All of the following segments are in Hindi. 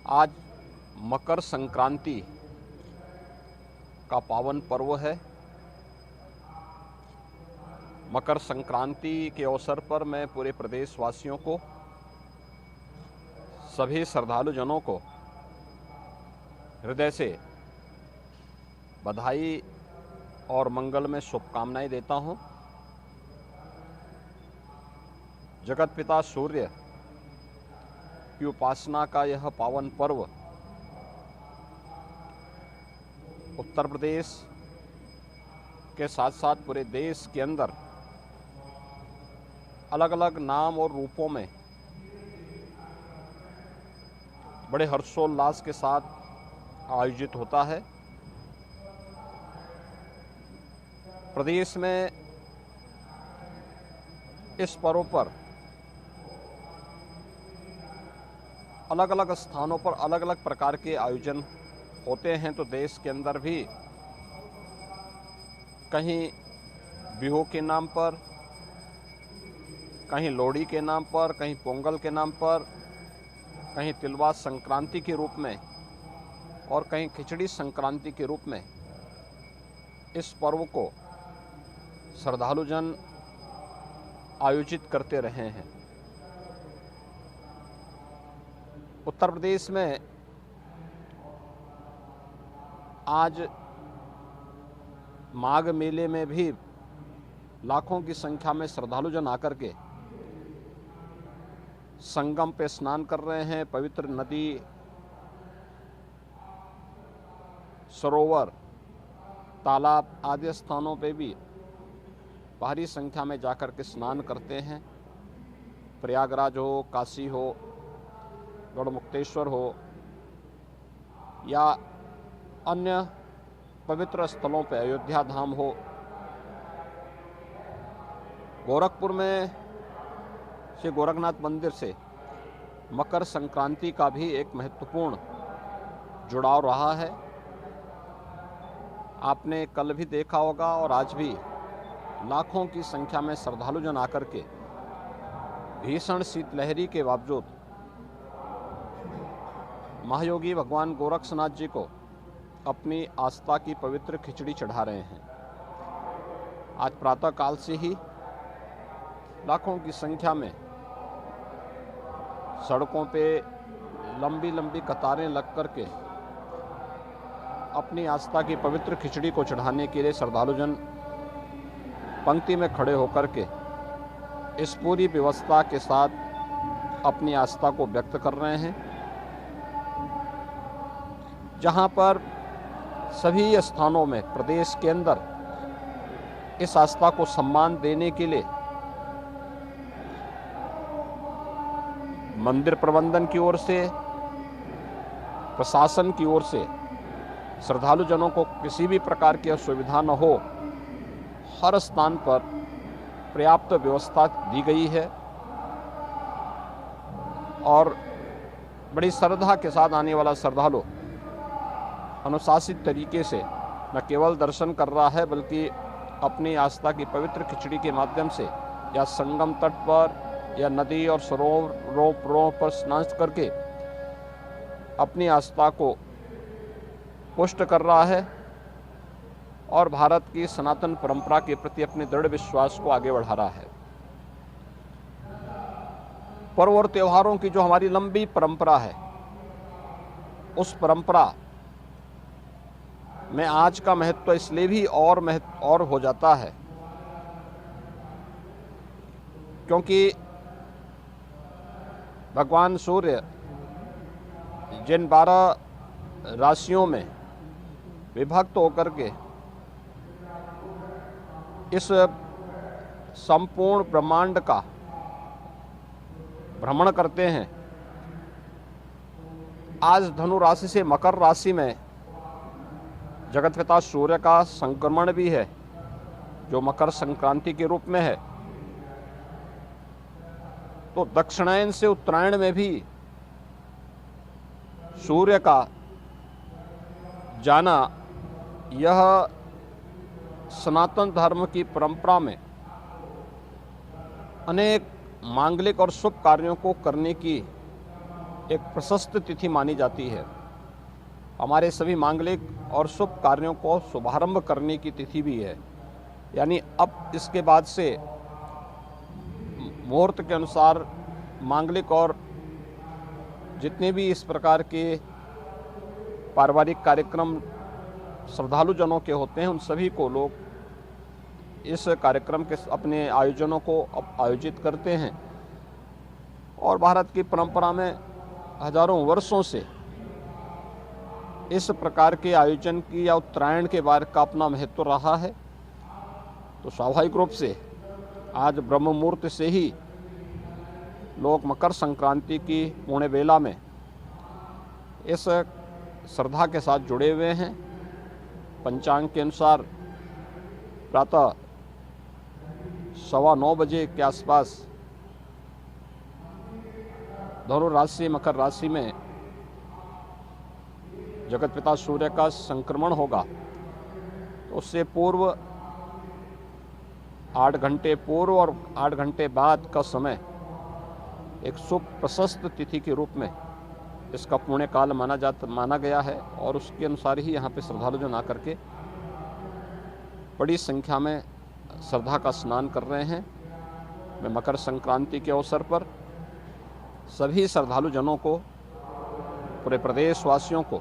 आज मकर संक्रांति का पावन पर्व है। मकर संक्रांति के अवसर पर मैं पूरे प्रदेशवासियों को, सभी श्रद्धालुजनों को हृदय से बधाई और मंगलमय शुभकामनाएं देता हूं। जगत पिता सूर्य की उपासना का यह पावन पर्व उत्तर प्रदेश के साथ साथ पूरे देश के अंदर अलग अलग नाम और रूपों में बड़े हर्षोल्लास के साथ आयोजित होता है। प्रदेश में इस पर्व पर अलग अलग स्थानों पर अलग अलग प्रकार के आयोजन होते हैं, तो देश के अंदर भी कहीं बिहू के नाम पर, कहीं लोहड़ी के नाम पर, कहीं पोंगल के नाम पर, कहीं तिलवा संक्रांति के रूप में और कहीं खिचड़ी संक्रांति के रूप में इस पर्व को श्रद्धालुजन आयोजित करते रहे हैं। उत्तर प्रदेश में आज माघ मेले में भी लाखों की संख्या में श्रद्धालुजन आकर के संगम पे स्नान कर रहे हैं। पवित्र नदी, सरोवर, तालाब आदि स्थानों पे भी भारी संख्या में जाकर के स्नान करते हैं। प्रयागराज हो, काशी हो, गढ़मुक्तेश्वर हो या अन्य पवित्र स्थलों पर, अयोध्या धाम हो, गोरखपुर में श्री गोरखनाथ मंदिर से मकर संक्रांति का भी एक महत्वपूर्ण जुड़ाव रहा है। आपने कल भी देखा होगा और आज भी लाखों की संख्या में श्रद्धालुजन आकर के भीषण शीतलहरी के बावजूद महायोगी भगवान गोरक्षनाथ जी को अपनी आस्था की पवित्र खिचड़ी चढ़ा रहे हैं। आज प्रातः काल से ही लाखों की संख्या में सड़कों पे लंबी लंबी कतारें लग कर के अपनी आस्था की पवित्र खिचड़ी को चढ़ाने के लिए श्रद्धालुजन पंक्ति में खड़े होकर के इस पूरी व्यवस्था के साथ अपनी आस्था को व्यक्त कर रहे हैं। जहां पर सभी स्थानों में प्रदेश के अंदर इस आस्था को सम्मान देने के लिए मंदिर प्रबंधन की ओर से, प्रशासन की ओर से श्रद्धालुजनों को किसी भी प्रकार की असुविधा न हो, हर स्थान पर पर्याप्त व्यवस्था दी गई है और बड़ी श्रद्धा के साथ आने वाला श्रद्धालु अनुशासित तरीके से न केवल दर्शन कर रहा है बल्कि अपनी आस्था की पवित्र खिचड़ी के माध्यम से या संगम तट पर या नदी और सरोवरों पर स्नान करके अपनी आस्था को पुष्ट कर रहा है और भारत की सनातन परंपरा के प्रति अपने दृढ़ विश्वास को आगे बढ़ा रहा है। पर्व और त्योहारों की जो हमारी लंबी परंपरा है, उस परंपरा में आज का महत्व इसलिए भी और हो जाता है क्योंकि भगवान सूर्य जिन 12 राशियों में विभक्त होकर के इस संपूर्ण ब्रह्मांड का भ्रमण करते हैं, आज धनु राशि से मकर राशि में जगत पिता सूर्य का संक्रमण भी है, जो मकर संक्रांति के रूप में है। तो दक्षिणायन से उत्तरायण में भी सूर्य का जाना यह सनातन धर्म की परंपरा में अनेक मांगलिक और शुभ कार्यों को करने की एक प्रशस्त तिथि मानी जाती है। हमारे सभी मांगलिक और शुभ कार्यों को शुभारंभ करने की तिथि भी है। यानी अब इसके बाद से मुहूर्त के अनुसार मांगलिक और जितने भी इस प्रकार के पारिवारिक कार्यक्रम श्रद्धालु जनों के होते हैं, उन सभी को लोग इस कार्यक्रम के अपने आयोजनों को आयोजित करते हैं। और भारत की परंपरा में हजारों वर्षों से इस प्रकार के आयोजन की या उत्तरायण के बार का अपना महत्व रहा है। तो स्वाभाविक रूप से आज ब्रह्म मुहूर्त से ही लोग मकर संक्रांति की पुण्य बेला में इस श्रद्धा के साथ जुड़े हुए हैं। पंचांग के अनुसार प्रातः 9:15 बजे के आसपास धनु राशि मकर राशि में जगत पिता सूर्य का संक्रमण होगा। तो उससे पूर्व 8 घंटे पूर्व और 8 घंटे बाद का समय एक शुभ प्रशस्त तिथि के रूप में इसका पुण्य काल माना गया है। और उसके अनुसार ही यहाँ पे श्रद्धालु जन आकर के बड़ी संख्या में श्रद्धा का स्नान कर रहे हैं। मैं मकर संक्रांति के अवसर पर सभी श्रद्धालु जनों को, पूरे प्रदेश वासियों को,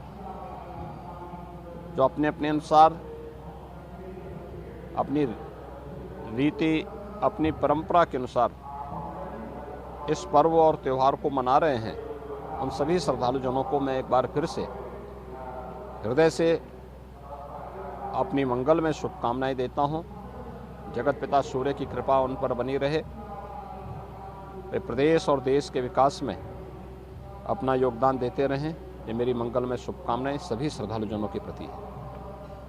जो अपने अपने अनुसार अपनी रीति, अपनी परंपरा के अनुसार इस पर्व और त्यौहार को मना रहे हैं, उन सभी श्रद्धालु जनों को मैं एक बार फिर से हृदय से अपनी मंगल में शुभकामनाएं देता हूं। जगत पिता सूर्य की कृपा उन पर बनी रहे। वे प्रदेश और देश के विकास में अपना योगदान देते रहें। ये मेरी मंगल में शुभकामनाएं सभी श्रद्धालु जनों के प्रति है।